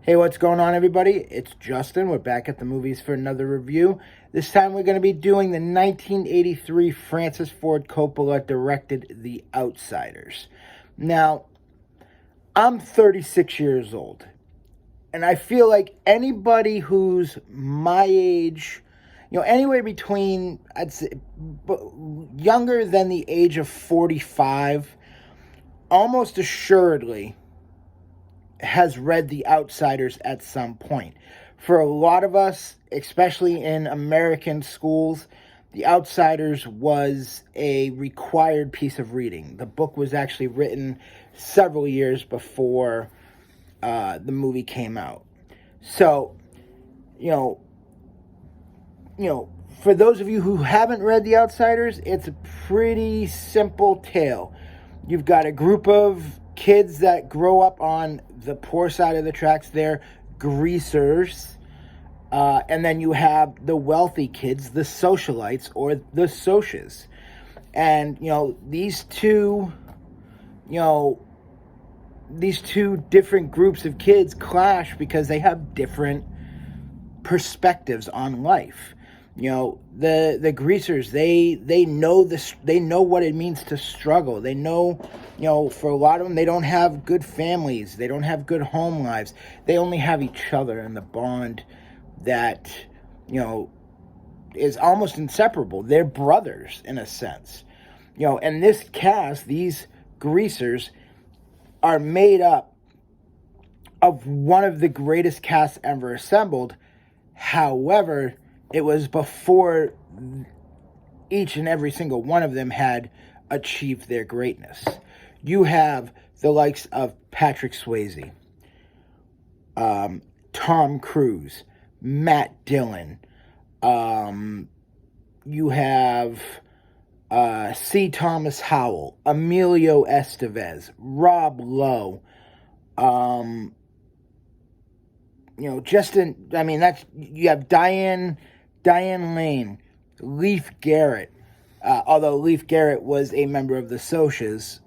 Hey, what's going on, everybody? It's Justin. We're back at the movies for another review. This time we're going to be doing the 1983 Francis Ford Coppola directed The Outsiders. Now, I'm 36 years old, and I feel like anybody who's my age, anywhere between, I'd say, younger than the age of 45, almost assuredly has read The Outsiders at some point. For a lot of us, especially in American schools, The Outsiders was a required piece of reading. The book was actually written several years before the movie came out. So, you know, for those of you who haven't read The Outsiders, it's a pretty simple tale. You've got a group of kids that grow up on the poor side of the tracks. They're greasers. And then you have the wealthy kids, the socialites, or the socias. And, these two different groups of kids clash because they have different perspectives on life. The greasers, they know this, they know what it means to struggle. They know, for a lot of them, they don't have good families, they don't have good home lives. They only have each other and the bond that, is almost inseparable. They're brothers in a sense. And this cast, these greasers, are made up of one of the greatest casts ever assembled. However, it was before each and every single one of them had achieved their greatness. You have the likes of Patrick Swayze, Tom Cruise, Matt Dillon. You have C. Thomas Howell, Emilio Estevez, Rob Lowe. You have Diane Lane, Leif Garrett. Although Leif Garrett was a member of the Socias,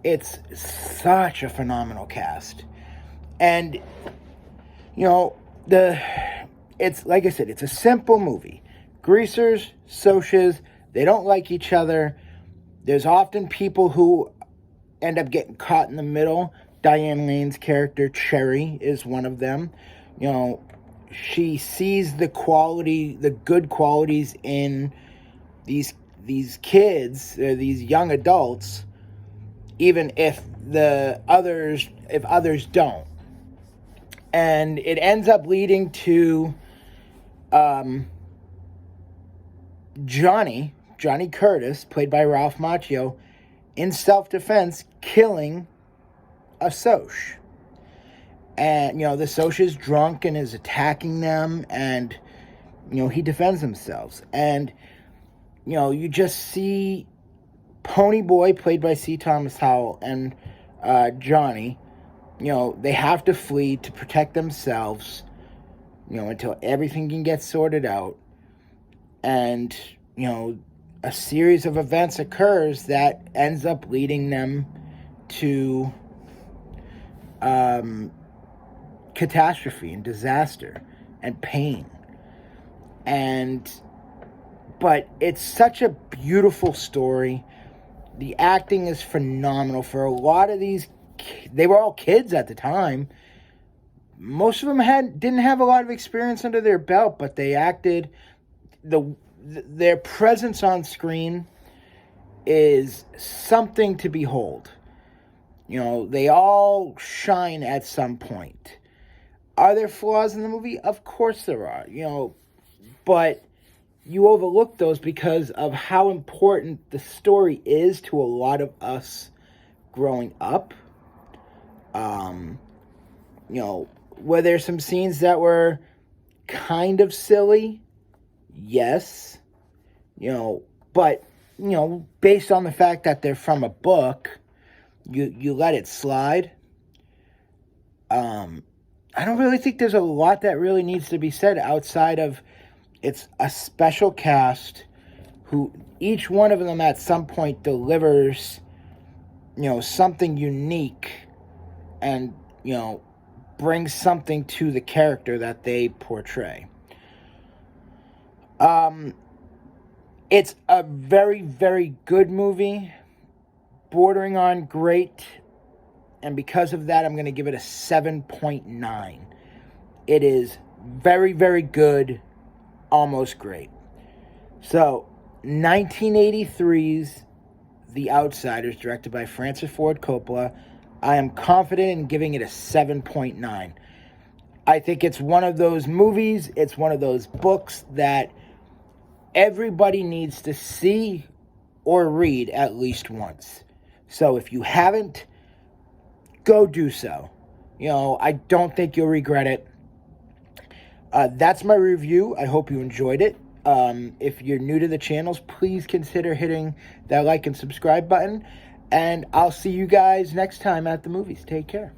it's such a phenomenal cast. And, it's like I said, it's a simple movie. Greasers, Socias, they don't like each other. There's often people who end up getting caught in the middle. Diane Lane's character, Cherry, is one of them. She sees the good qualities in these kids, these young adults, even if others don't. And it ends up leading to Johnny Curtis, played by Ralph Macchio, in self-defense, killing a Soc. And, the Soc is drunk and is attacking them, and, he defends himself. And, you just see Pony Boy, played by C. Thomas Howell, and Johnny, they have to flee to protect themselves, until everything can get sorted out. And, a series of events occurs that ends up leading them to catastrophe and disaster and pain. But it's such a beautiful story. The acting is phenomenal. For a lot of these, they were all kids at the time. Most of them didn't have a lot of experience under their belt, but they acted. Their presence on screen is something to behold. They all shine at some point. Are there flaws in the movie? Of course there are, but you overlook those because of how important the story is to a lot of us growing up. Were there some scenes that were kind of silly? Yes. But, based on the fact that they're from a book, you let it slide. I don't really think there's a lot that really needs to be said outside of it's a special cast who each one of them at some point delivers, something unique and, brings something to the character that they portray. It's a very, very good movie, bordering on great, and because of that, I'm going to give it a 7.9. It is very, very good, almost great. So, 1983's The Outsiders, directed by Francis Ford Coppola. I am confident in giving it a 7.9. I think it's one of those movies, it's one of those books that everybody needs to see or read at least once. So if you haven't, go do so. I don't think you'll regret it. That's my review. I hope you enjoyed it. If you're new to the channels, please consider hitting that like and subscribe button. And I'll see you guys next time at the movies. Take care.